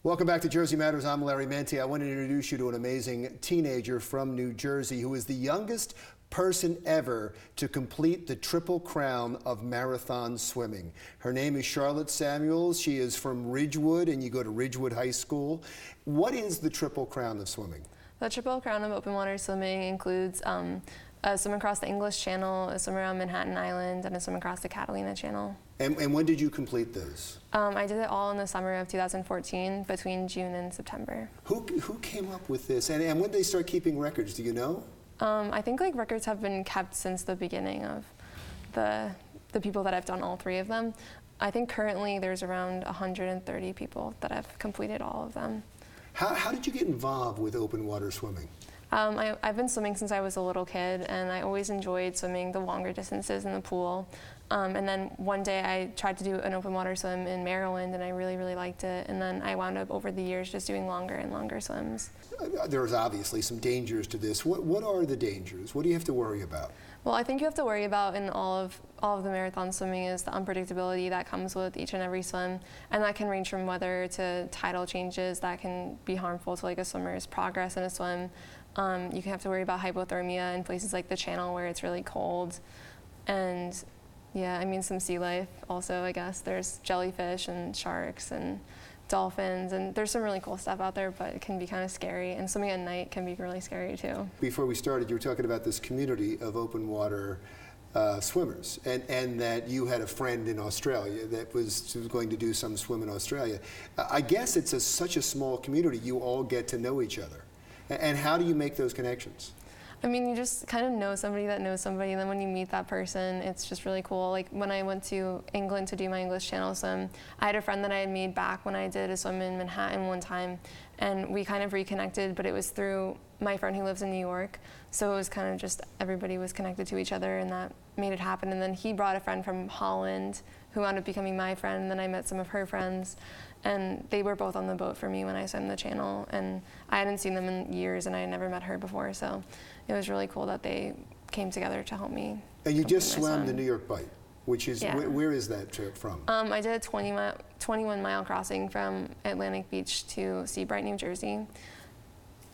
Welcome back to Jersey Matters. I'm Larry Menti. I want to introduce you to an amazing teenager from New Jersey who is the youngest person ever to complete the Triple Crown of marathon swimming. Her name is Charlotte Samuels. She is from Ridgewood, and you go to Ridgewood High School. What is the Triple Crown of swimming? The Triple Crown of open water swimming includes a swim across the English Channel, a swim around Manhattan Island, and a swim across the Catalina Channel. And when did you complete those? I did it all in the summer of 2014, between June and September. Who came up with this? And when did they start keeping records? Do you know? I think records have been kept since the beginning of the people that have done all three of them. I think currently there's around 130 people that have completed all of them. How did you get involved with open water swimming? I've been swimming since I was a little kid, and I always enjoyed swimming the longer distances in the pool. And then one day I tried to do an open water swim in Maryland, and I really, really liked it. And then I wound up over the years just doing longer and longer swims. There's obviously some dangers to this. What are the dangers? What do you have to worry about? Well, I think you have to worry about in all of the marathon swimming is the unpredictability that comes with each and every swim, and that can range from weather to tidal changes that can be harmful to a swimmer's progress in a swim. You can have to worry about hypothermia in places like the Channel where it's really cold, and yeah, I mean some sea life also. I guess there's jellyfish and sharks and dolphins, and there's some really cool stuff out there, but it can be kind of scary, and swimming at night can be really scary too. Before we started, you were talking about this community of open water swimmers, and that you had a friend in Australia that was going to do some swim in Australia. I guess it's such a small community, you all get to know each other. And how do you make those connections? I mean, you just kind of know somebody that knows somebody, and then when you meet that person, it's just really cool. Like when I went to England to do my English Channel swim, I had a friend that I had made back when I did a swim in Manhattan one time, and we kind of reconnected, but it was through my friend who lives in New York. So it was kind of just everybody was connected to each other, and that made it happen. And then he brought a friend from Holland who wound up becoming my friend, and then I met some of her friends, and they were both on the boat for me when I swam the Channel, and I hadn't seen them in years, and I had never met her before, so it was really cool that they came together to help me. And you just swam the New York Bight, which is, yeah. Where is that trip from? I did a 21-mile crossing from Atlantic Beach to Seabright, New Jersey.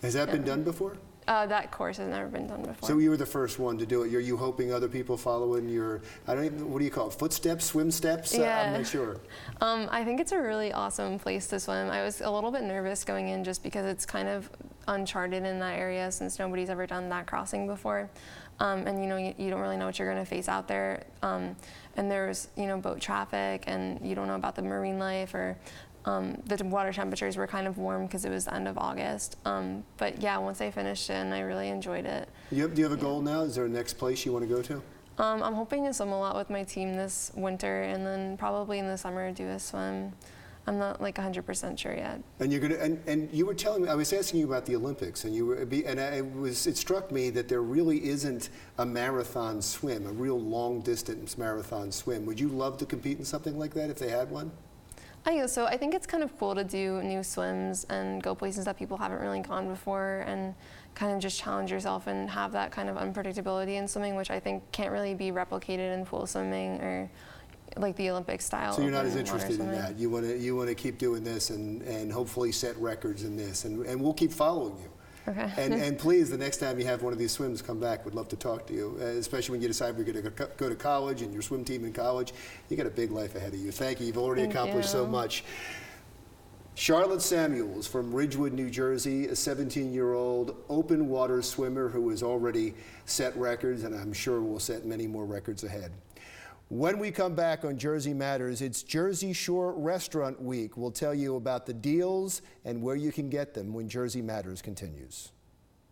Has that been done before? That course has never been done before. So you were the first one to do it. Are you hoping other people follow in your, I don't even, what do you call it, footsteps, swim steps? Yeah. I'm not sure. I think it's a really awesome place to swim. I was a little bit nervous going in just because it's kind of uncharted in that area since nobody's ever done that crossing before. And you don't really know what you're going to face out there. And there's boat traffic, and you don't know about the marine life, or the water temperatures were kind of warm because it was the end of August. But yeah, once I finished it, and I really enjoyed it. Do you have a goal now? Is there a next place you want to go to? I'm hoping to swim a lot with my team this winter, and then probably in the summer do a swim. I'm not 100% sure yet. And you're gonna, and you were telling me, I was asking you about the Olympics, and it struck me that there really isn't a marathon swim, a real long distance marathon swim. Would you love to compete in something like that if they had one? So I think it's kind of cool to do new swims and go places that people haven't really gone before, and kind of just challenge yourself and have that kind of unpredictability in swimming, which I think can't really be replicated in pool swimming or like the Olympic style. So you're not as interested in that. You want to keep doing this and hopefully set records in this, and we'll keep following you. Okay. And please, the next time you have one of these swims, come back. We'd love to talk to you, especially when you decide we're going to go to college and your swim team in college. You got a big life ahead of you. Thank you. You've already accomplished so much. Charlotte Samuels from Ridgewood, New Jersey, a 17-year-old open water swimmer who has already set records, and I'm sure will set many more records ahead. When we come back on Jersey Matters, it's Jersey Shore Restaurant Week. We'll tell you about the deals and where you can get them when Jersey Matters continues.